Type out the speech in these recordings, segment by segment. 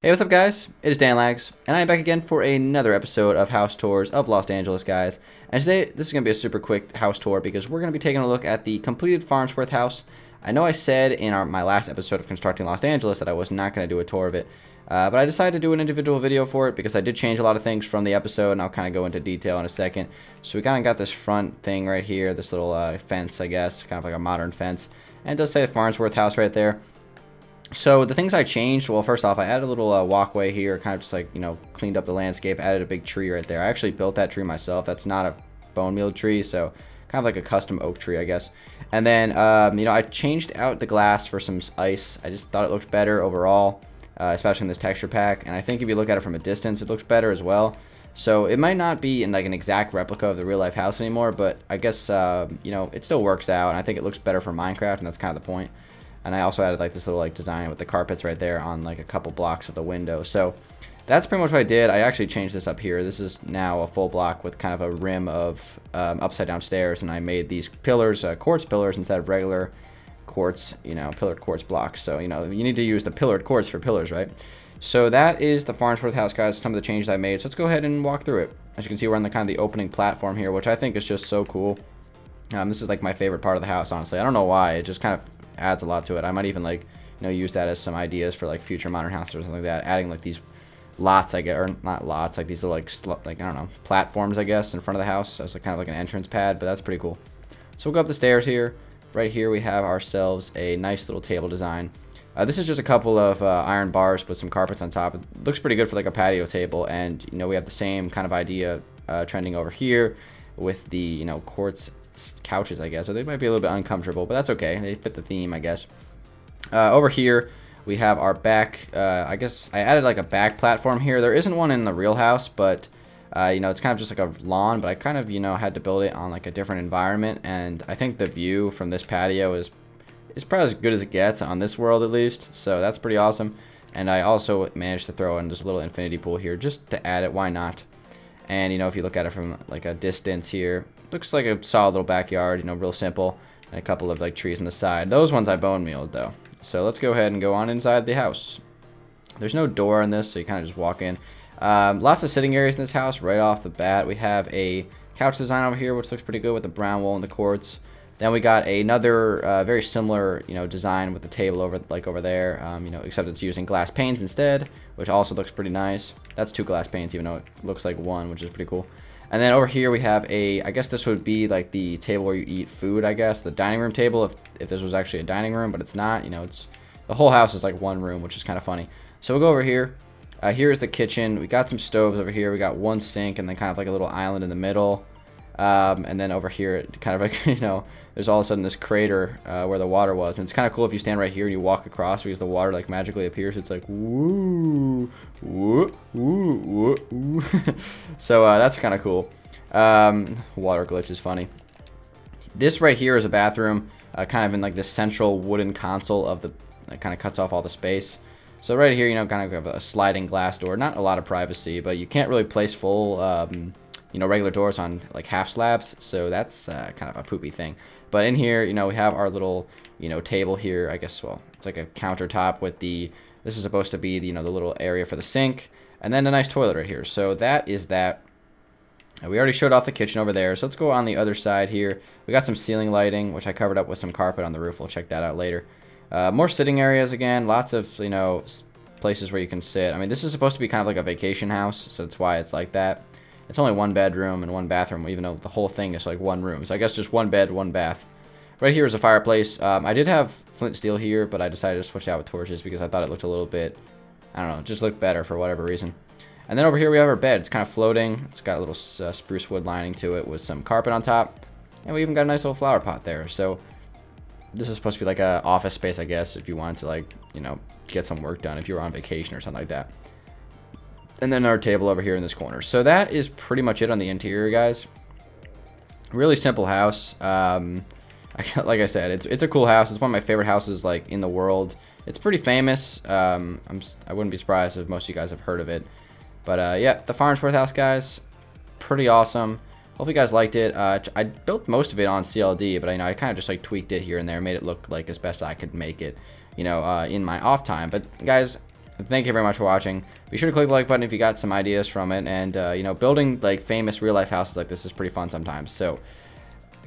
Hey, what's up, guys? It is Danlags, and I'm back again for another episode of House Tours of Los Angeles, guys. And today, this is going to be a super quick house tour because we're going to be taking a look at the completed Farnsworth House. I know I said in my last episode of Constructing Los Angeles that I was not going to do a tour of it, but I decided to do an individual video for it because I did change a lot of things from the episode, and I'll kind of go into detail in a second. So we kind of got this front thing right here, this little fence, I guess, kind of like a modern fence. And it does say the Farnsworth House right there. So the things I changed, well, first off, I added a little walkway here, kind of just like, cleaned up the landscape, added a big tree right there. I actually built that tree myself. That's not a bone meal tree, so kind of like a custom oak tree, I guess. And then, I changed out the glass for some ice. I just thought it looked better overall, especially in this texture pack. And I think if you look at it from a distance, it looks better as well. So it might not be in like an exact replica of the real life house anymore, but I guess, it still works out. And I think it looks better for Minecraft, and that's kind of the point. And I also added like this little design with the carpets right there on like a couple blocks of the window. So that's pretty much what I did. I actually changed this up here. This is now a full block with kind of a rim of upside down stairs, and I made these pillars quartz pillars instead of regular quartz, pillared quartz blocks. So you need to use the pillared quartz for pillars, right? So that is the Farnsworth House, guys. Some of the changes I made. So let's go ahead and walk through it. As you can see, we're on the kind of the opening platform here, which I think is just so cool. This is like my favorite part of the house, honestly. I don't know why. It just kind of adds a lot to it. I might even use that as some ideas for like future modern houses or something like that. Adding like these lots, I guess, or not lots, like these little I don't know, platforms, I guess, in front of the house as kind of like an entrance pad. But that's pretty cool. So we'll go up the stairs here. Right here we have ourselves a nice little table design. This is just a couple of iron bars with some carpets on top. It looks pretty good for like a patio table, and we have the same kind of idea trending over here with the quartz couches, I guess. So they might be a little bit uncomfortable, but that's okay. They fit the theme, I guess. Over here we have our back, I guess I added like a back platform here. There isn't one in the real house, but it's kind of just like a lawn, but I kind of had to build it on like a different environment, and I think the view from this patio is probably as good as it gets on this world, at least. So that's pretty awesome. And I also managed to throw in this little infinity pool here just to add it. Why not? And if you look at it from like a distance here, looks like a solid little backyard, real simple, and a couple of like trees on the side. Those ones I bone mealed though. So let's go ahead and go on inside the house. There's no door in this, so you kind of just walk in. Lots of sitting areas in this house right off the bat. We have a couch design over here, which looks pretty good with the brown wool and the quartz. Then we got another very similar, design with the table over there, except it's using glass panes instead, which also looks pretty nice. That's 2 glass panes, even though it looks like 1, which is pretty cool. And then over here we have I guess this would be like the table where you eat food, I guess. The dining room table, if this was actually a dining room, but it's not. It's the whole house is like one room, which is kind of funny. So we'll go over here. Here's the kitchen. We got some stoves over here. We got one sink and then kind of like a little island in the middle. And then over here, it kind of like, there's all of a sudden this crater where the water was. And it's kind of cool if you stand right here and you walk across because the water like magically appears. It's like, woo, woo, woo, woo, woo. So that's kind of cool. Water glitch is funny. This right here is a bathroom, kind of in like the central wooden console of that kind of cuts off all the space. So right here, kind of have a sliding glass door. Not a lot of privacy, but you can't really place full regular doors on like half slabs, so that's kind of a poopy thing. But in here, we have our little, table here. I guess, well, it's like a countertop with this is supposed to be the little area for the sink, and then a nice toilet right here. So that is that. We already showed off the kitchen over there, so let's go on the other side here. We got some ceiling lighting, which I covered up with some carpet on the roof. We'll check that out later. More sitting areas again, lots of, places where you can sit. I mean, this is supposed to be kind of like a vacation house, so that's why it's like that. It's only 1 bedroom and 1 bathroom, even though the whole thing is like 1 room. So I guess just 1 bed, 1 bath. Right here is a fireplace. I did have flint steel here, but I decided to switch out with torches because I thought it looked a little bit, I don't know, just looked better for whatever reason. And then over here we have our bed. It's kind of floating. It's got a little spruce wood lining to it with some carpet on top. And we even got a nice little flower pot there. So this is supposed to be like an office space, I guess, if you wanted to get some work done if you were on vacation or something like that. And then our table over here in this corner. So that is pretty much it on the interior, guys. Really simple house. Like I said, it's a cool house. It's one of my favorite houses like in the world. It's pretty famous. I wouldn't be surprised if most of you guys have heard of it. But yeah, the Farnsworth House, guys, pretty awesome. Hope you guys liked it. I built most of it on CLD, but I kind of just like tweaked it here and there, made it look like as best I could make it, in my off time. But guys, thank you very much for watching. Be sure to click the like button if you got some ideas from it. And, you know, building, like, famous real-life houses like this is pretty fun sometimes. So,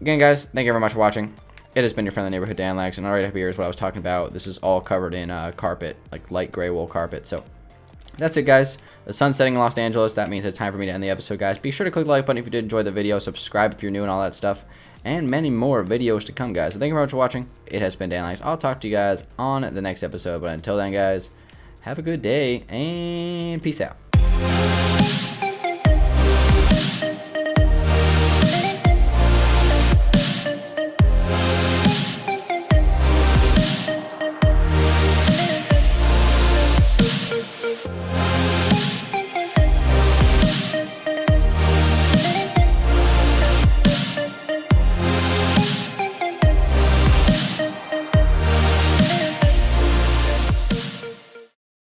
again, guys, thank you very much for watching. It has been your friendly neighborhood Dangeles, and all right up here is what I was talking about. This is all covered in carpet, like light gray wool carpet. So, that's it, guys. The sun's setting in Los Angeles. That means it's time for me to end the episode, guys. Be sure to click the like button if you did enjoy the video. Subscribe if you're new and all that stuff. And many more videos to come, guys. So thank you very much for watching. It has been Dangeles. I'll talk to you guys on the next episode. But until then, guys, have a good day and peace out.